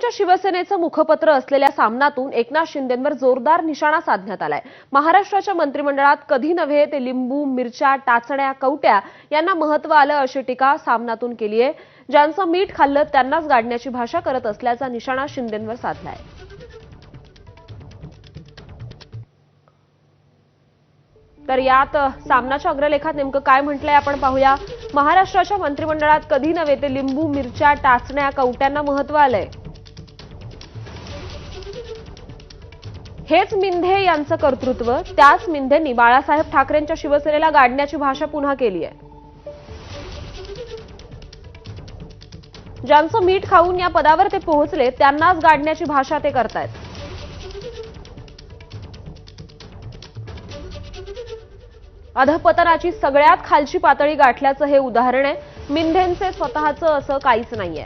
ठाकरेंच्या शिवसेनेचं मुखपत्र असलेल्या सामनातून एकनाथ शिंदेंवर जोरदार निशाणा साधण्यात आलाय। महाराष्ट्राच्या मंत्रिमंडळात कधी नव्हे ते लिंबू, मिरच्या, टाचण्या, कवट्या यांना महत्त्व आलं अशी टीका सामनातून केली आहे। ज्यांचं मीठ खाल्लं त्यांनाच गाडण्याची भाषा करत असल्याचा निशाणा शिंदेंवर साधलाय। तर यात सामनाच्या अग्रलेखात नेमकं काय म्हटलंय आपण पाहूया। महाराष्ट्राच्या मंत्रिमंडळात कधी नव्हे ते लिंबू, मिरच्या, टाचण्या, कवट्यांना महत्त्व आलंय। हेच मिंधे यांचं कर्तृत्व, त्याच मिंधेंनी बाळासाहेब ठाकरेंच्या शिवसेनेला गाडण्याची भाषा पुन्हा केली आहे। ज्यांचं मीठ खाऊन या पदावर ते पोहोचले त्यांनाच गाडण्याची भाषा ते करतायत। अधपतनाची सगळ्यात खालची पातळी गाठल्याचं हे उदाहरण आहे। मिंधेंचे स्वतःचं असं काहीच नाहीये।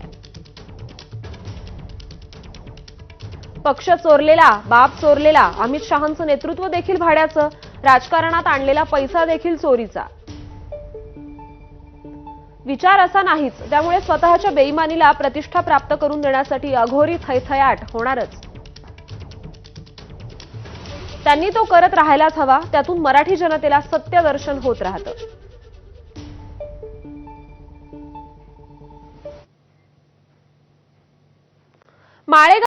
पक्ष चोरलेला, बाप चोरलेला, अमित शहांचं नेतृत्व देखील भाड्याचं, राजकारणात आणलेला पैसा देखील चोरीचा। विचार असा नाहीच, त्यामुळे स्वतःच्या बेईमानीला प्रतिष्ठा प्राप्त करून देण्यासाठी अघोरी थैथयाट होणारच। त्यांनी तो करत राहायलाच हवा, त्यातून मराठी जनतेला सत्यदर्शन होत राहतं। माळेगाव